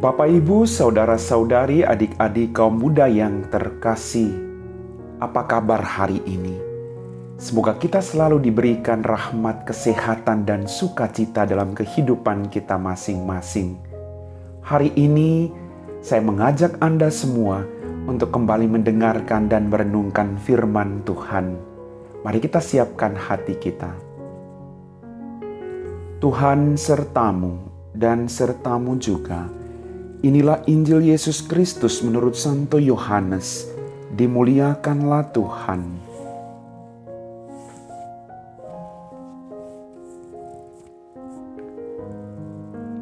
Bapak, Ibu, saudara-saudari, adik-adik kaum muda yang terkasih, apa kabar hari ini? Semoga kita selalu diberikan rahmat, kesehatan, dan sukacita dalam kehidupan kita masing-masing. Hari ini, saya mengajak Anda semua untuk kembali mendengarkan dan merenungkan firman Tuhan. Mari kita siapkan hati kita. Tuhan sertamu dan sertamu juga. Inilah Injil Yesus Kristus menurut Santo Yohanes. Dimuliakanlah Tuhan.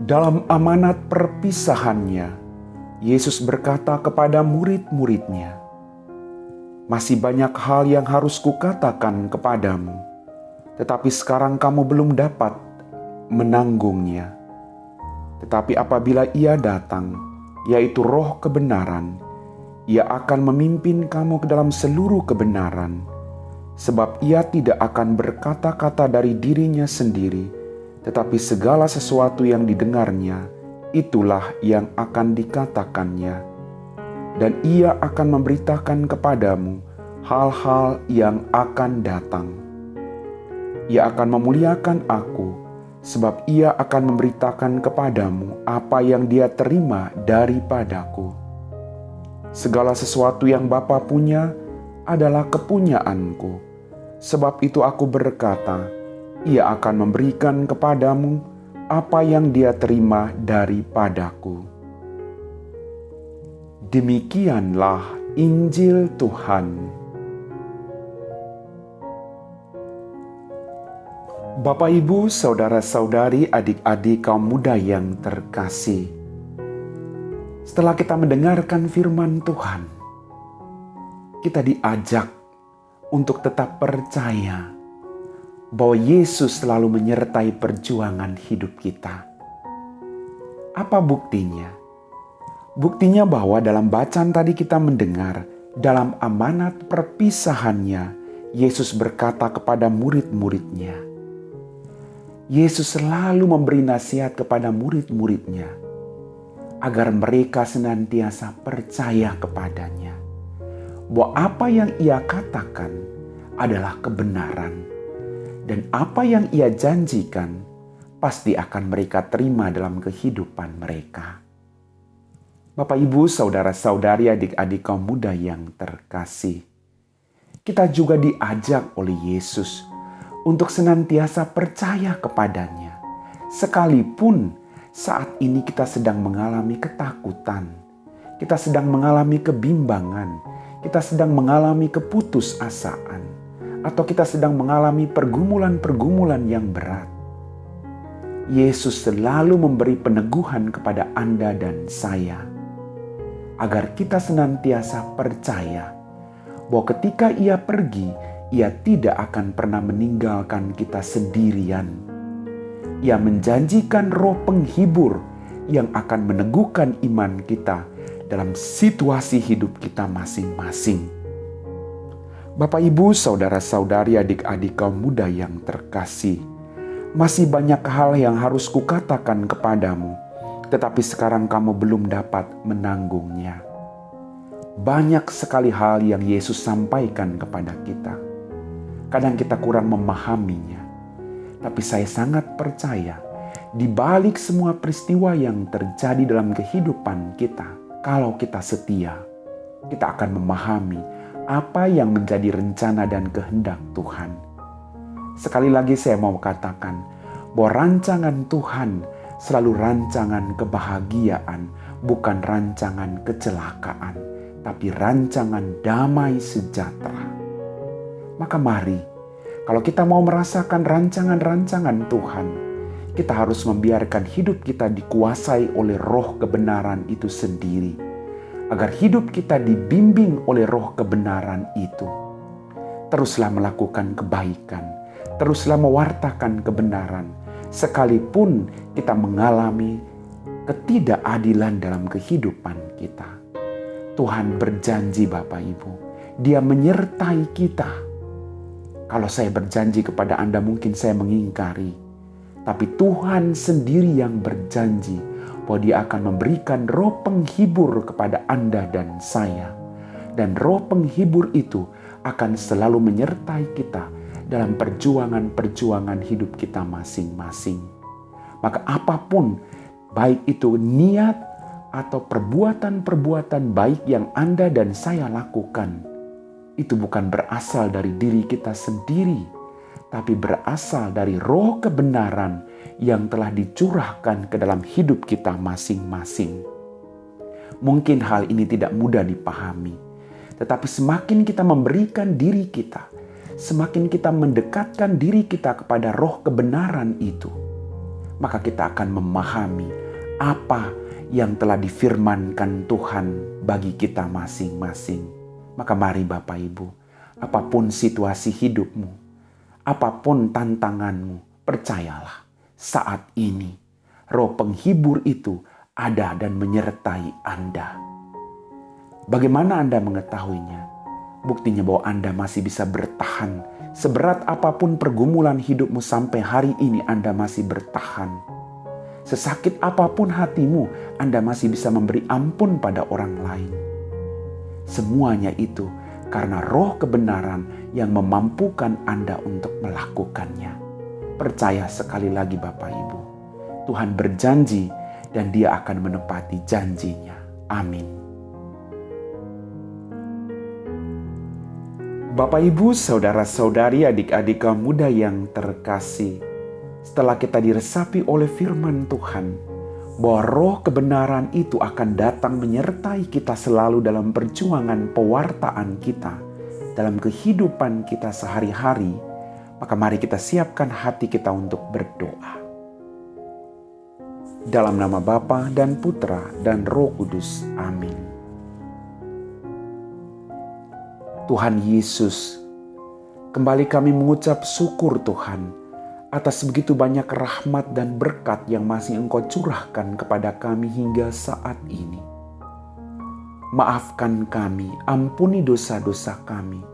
Dalam amanat perpisahannya, Yesus berkata kepada murid-muridnya, "Masih banyak hal yang harus kukatakan kepadamu, tetapi sekarang kamu belum dapat menanggungnya. Tetapi apabila Ia datang, yaitu Roh kebenaran, Ia akan memimpin kamu ke dalam seluruh kebenaran. Sebab Ia tidak akan berkata-kata dari dirinya sendiri, tetapi segala sesuatu yang didengarnya, itulah yang akan dikatakannya. Dan Ia akan memberitakan kepadamu hal-hal yang akan datang. Ia akan memuliakan Aku, sebab Ia akan memberitakan kepadamu apa yang Dia terima daripadaku. Segala sesuatu yang Bapa punya adalah kepunyaanku. Sebab itu Aku berkata, Ia akan memberikan kepadamu apa yang Dia terima daripadaku." Demikianlah Injil Tuhan. Bapak, Ibu, saudara-saudari, adik-adik kaum muda yang terkasih. Setelah kita mendengarkan firman Tuhan, kita diajak untuk tetap percaya bahwa Yesus selalu menyertai perjuangan hidup kita. Apa buktinya? Buktinya bahwa dalam bacaan tadi kita mendengar, dalam amanat perpisahannya, Yesus berkata kepada murid-muridnya. Yesus selalu memberi nasihat kepada murid-muridnya agar mereka senantiasa percaya kepadanya, bahwa apa yang Ia katakan adalah kebenaran, dan apa yang Ia janjikan pasti akan mereka terima dalam kehidupan mereka. Bapak, Ibu, saudara-saudari, adik-adik kaum muda yang terkasih, kita juga diajak oleh Yesus untuk senantiasa percaya kepadanya, sekalipun saat ini kita sedang mengalami ketakutan, kita sedang mengalami kebimbangan, kita sedang mengalami keputusasaan, atau kita sedang mengalami pergumulan-pergumulan yang berat. Yesus selalu memberi peneguhan kepada Anda dan saya, agar kita senantiasa percaya bahwa ketika Ia pergi, Ia tidak akan pernah meninggalkan kita sendirian. Ia menjanjikan Roh penghibur yang akan meneguhkan iman kita dalam situasi hidup kita masing-masing. Bapak, Ibu, saudara-saudari, adik-adik kaum muda yang terkasih, masih banyak hal yang harus kukatakan kepadamu, tetapi sekarang kamu belum dapat menanggungnya. Banyak sekali hal yang Yesus sampaikan kepada kita. Kadang kita kurang memahaminya, tapi saya sangat percaya di balik semua peristiwa yang terjadi dalam kehidupan kita, kalau kita setia, kita akan memahami apa yang menjadi rencana dan kehendak Tuhan. Sekali lagi saya mau katakan bahwa rancangan Tuhan selalu rancangan kebahagiaan, bukan rancangan kecelakaan, tapi rancangan damai sejahtera. Maka mari, kalau kita mau merasakan rancangan-rancangan Tuhan, kita harus membiarkan hidup kita dikuasai oleh Roh kebenaran itu sendiri, agar hidup kita dibimbing oleh Roh kebenaran itu. Teruslah melakukan kebaikan, teruslah mewartakan kebenaran, sekalipun kita mengalami ketidakadilan dalam kehidupan kita. Tuhan berjanji, Bapak Ibu, Dia menyertai kita. Kalau saya berjanji kepada Anda, mungkin saya mengingkari. Tapi Tuhan sendiri yang berjanji bahwa Dia akan memberikan roh penghibur kepada Anda dan saya. Dan roh penghibur itu akan selalu menyertai kita dalam perjuangan-perjuangan hidup kita masing-masing. Maka apapun, baik itu niat atau perbuatan-perbuatan baik yang Anda dan saya lakukan, itu bukan berasal dari diri kita sendiri, tapi berasal dari roh kebenaran yang telah dicurahkan ke dalam hidup kita masing-masing. Mungkin hal ini tidak mudah dipahami, tetapi semakin kita memberikan diri kita, semakin kita mendekatkan diri kita kepada roh kebenaran itu, maka kita akan memahami apa yang telah difirmankan Tuhan bagi kita masing-masing. Maka mari Bapak Ibu, apapun situasi hidupmu, apapun tantanganmu, percayalah saat ini roh penghibur itu ada dan menyertai Anda. Bagaimana Anda mengetahuinya? Buktinya bahwa Anda masih bisa bertahan. Seberat apapun pergumulan hidupmu sampai hari ini Anda masih bertahan. Sesakit apapun hatimu, Anda masih bisa memberi ampun pada orang lain. Semuanya itu karena roh kebenaran yang memampukan Anda untuk melakukannya. Percaya sekali lagi Bapak Ibu, Tuhan berjanji dan Dia akan menepati janjinya. Amin. Bapak Ibu, saudara-saudari, adik-adik kaum muda yang terkasih, setelah kita diresapi oleh firman Tuhan, bahwa roh kebenaran itu akan datang menyertai kita selalu dalam perjuangan pewartaan kita, dalam kehidupan kita sehari-hari, maka mari kita siapkan hati kita untuk berdoa. Dalam nama Bapa dan Putra dan Roh Kudus. Amin. Tuhan Yesus, kembali kami mengucap syukur Tuhan atas begitu banyak rahmat dan berkat yang masih Engkau curahkan kepada kami hingga saat ini. Maafkan kami, ampuni dosa-dosa kami,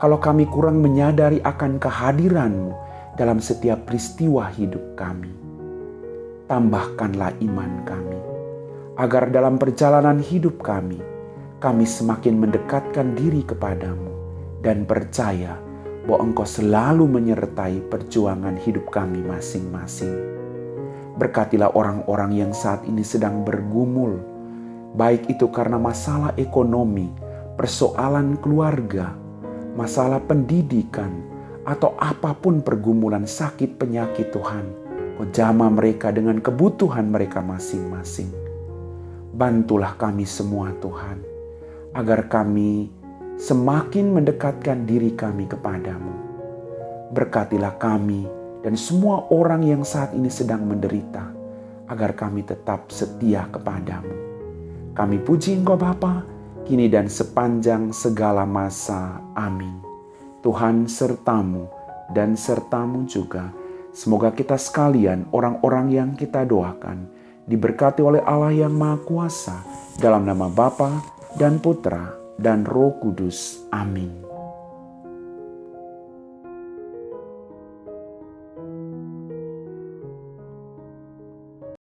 kalau kami kurang menyadari akan kehadiran-Mu dalam setiap peristiwa hidup kami. Tambahkanlah iman kami, agar dalam perjalanan hidup kami semakin mendekatkan diri kepadamu dan percaya bahwa Engkau selalu menyertai perjuangan hidup kami masing-masing. Berkatilah orang-orang yang saat ini sedang bergumul, baik itu karena masalah ekonomi, persoalan keluarga, masalah pendidikan, atau apapun pergumulan sakit penyakit Tuhan. Kau jamah mereka dengan kebutuhan mereka masing-masing. Bantulah kami semua Tuhan, agar kami semakin mendekatkan diri kami kepadamu. Berkatilah kami dan semua orang yang saat ini sedang menderita, agar kami tetap setia kepadamu. Kami puji Engkau Bapa, kini dan sepanjang segala masa. Amin. Tuhan sertamu dan sertamu juga. Semoga kita sekalian, orang-orang yang kita doakan, diberkati oleh Allah yang Maha Kuasa, dalam nama Bapa dan Putra dan Roh Kudus. Amin.